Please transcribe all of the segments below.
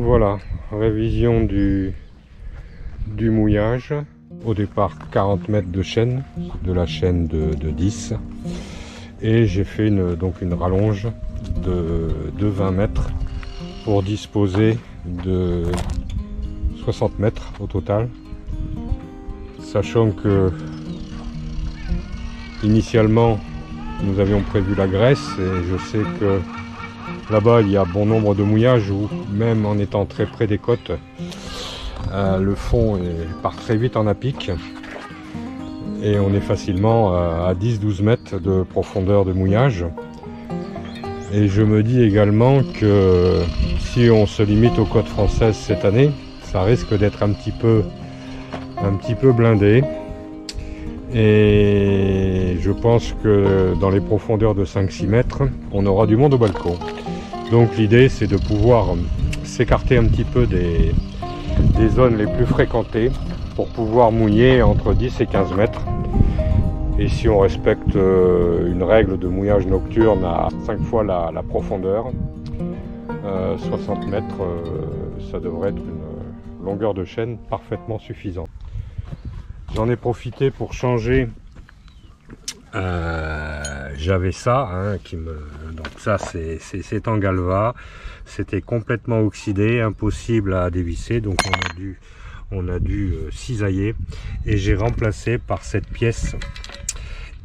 voilà, révision du mouillage. Au départ 40 mètres de chaîne, de la chaîne de 10. Et j'ai fait donc une rallonge de 20 mètres pour disposer de 60 mètres au total. Sachant que initialement nous avions prévu la Grèce et je sais que là-bas il y a bon nombre de mouillages où même en étant très près des côtes, le fond part très vite en apic et on est facilement à 10-12 mètres de profondeur de mouillage. Et je me dis également que si on se limite aux côtes françaises cette année, ça risque d'être un petit peu blindé. Et je pense que dans les profondeurs de 5-6 mètres, on aura du monde au balcon. Donc l'idée c'est de pouvoir s'écarter un petit peu des zones les plus fréquentées pour pouvoir mouiller entre 10 et 15 mètres. Et si on respecte une règle de mouillage nocturne à 5 fois la profondeur, 60 mètres, ça devrait être une longueur de chaîne parfaitement suffisante. J'en ai profité pour changer. J'avais ça, hein, donc ça c'est en galva, c'était complètement oxydé, impossible à dévisser, donc on a dû cisailler et j'ai remplacé par cette pièce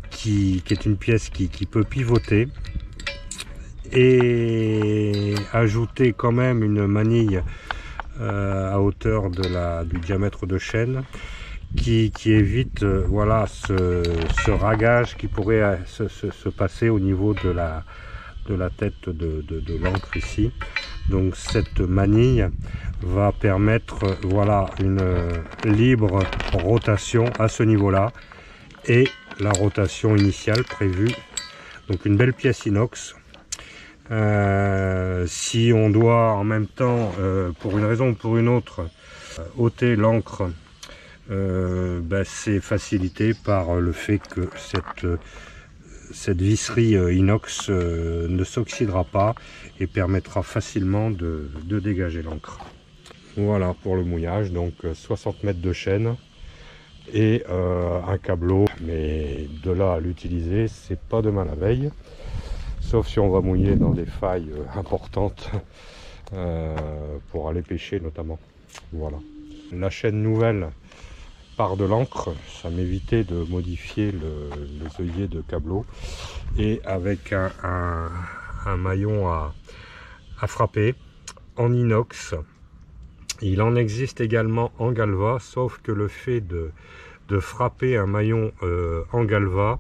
qui est une pièce qui peut pivoter et ajouter quand même une manille à hauteur du diamètre de chaîne qui évite voilà ce ragage qui pourrait se passer au niveau de la tête de l'encre ici. Donc cette manille va permettre voilà une libre rotation à ce niveau là et la rotation initiale prévue. Donc une belle pièce inox. Si on doit en même temps pour une raison ou pour une autre ôter l'encre, c'est facilité par le fait que cette visserie inox ne s'oxydera pas et permettra facilement de dégager l'encre. Voilà pour le mouillage, donc 60 mètres de chaîne et un câbleau, mais de là à l'utiliser, c'est pas demain la veille, sauf si on va mouiller dans des failles importantes pour aller pêcher notamment. Voilà. La chaîne nouvelle part de l'encre, ça m'évitait de modifier les œillets de câbleau, et avec un maillon à frapper en inox. Il en existe également en galva, sauf que le fait de frapper un maillon en galva,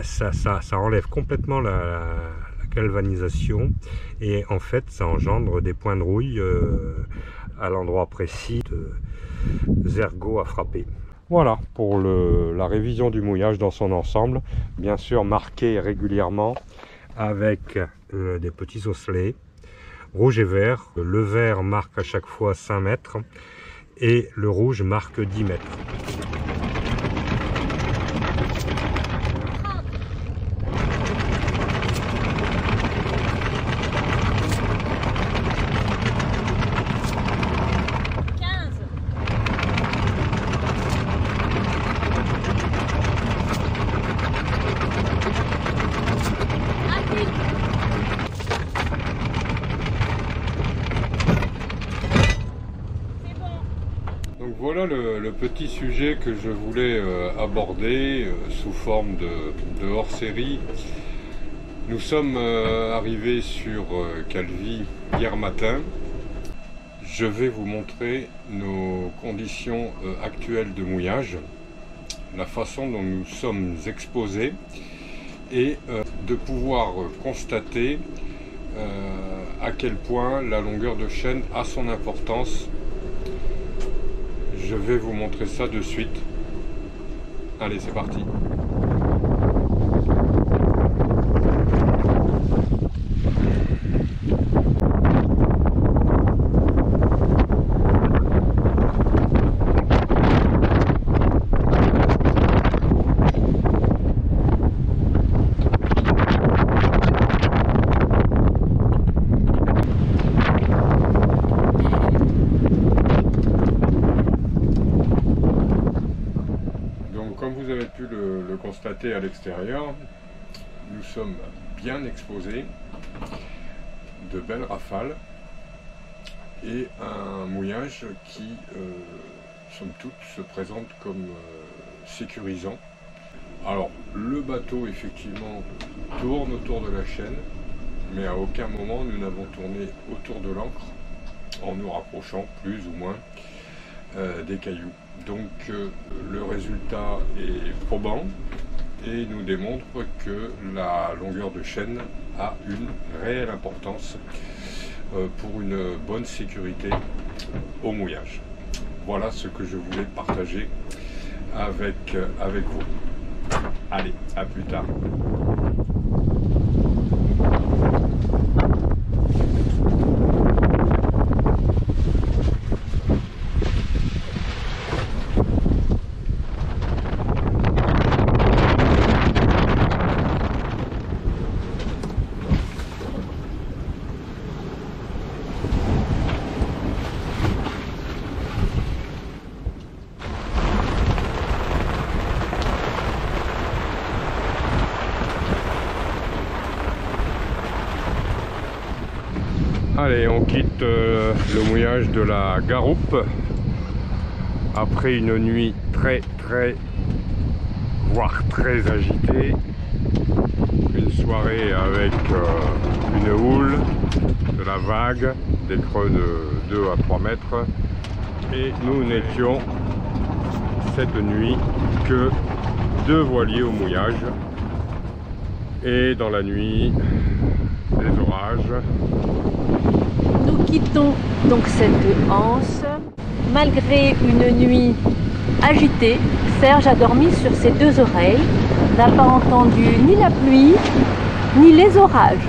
ça enlève complètement la galvanisation et en fait ça engendre des points de rouille à l'endroit précis de ergots à frapper. Voilà pour la révision du mouillage dans son ensemble, bien sûr marqué régulièrement avec des petits osselets rouge et vert. Le vert marque à chaque fois 5 mètres et le rouge marque 10 mètres. Donc voilà le petit sujet que je voulais aborder sous forme de hors-série. Nous sommes arrivés sur Calvi hier matin. Je vais vous montrer nos conditions actuelles de mouillage, la façon dont nous sommes exposés et de pouvoir constater à quel point la longueur de chaîne a son importance. Je vais vous montrer ça de suite. Allez, c'est parti. comme vous avez pu le constater à l'extérieur, nous sommes bien exposés, de belles rafales et un mouillage qui, somme toute, se présente comme sécurisant. Alors, le bateau, effectivement, tourne autour de la chaîne, mais à aucun moment nous n'avons tourné autour de l'ancre en nous rapprochant plus ou moins des cailloux. Donc le résultat est probant et nous démontre que la longueur de chaîne a une réelle importance pour une bonne sécurité au mouillage. Voilà ce que je voulais partager avec vous. Allez, à plus tard. Allez, on quitte le mouillage de la Garoupe après une nuit voire très agitée, une soirée avec une houle, de la vague, des creux de 2 à 3 mètres, et nous n'étions cette nuit que 2 voiliers au mouillage, et dans la nuit des orages. Nous quittons donc cette anse. Malgré une nuit agitée, Serge a dormi sur ses 2 oreilles, n'a pas entendu ni la pluie, ni les orages.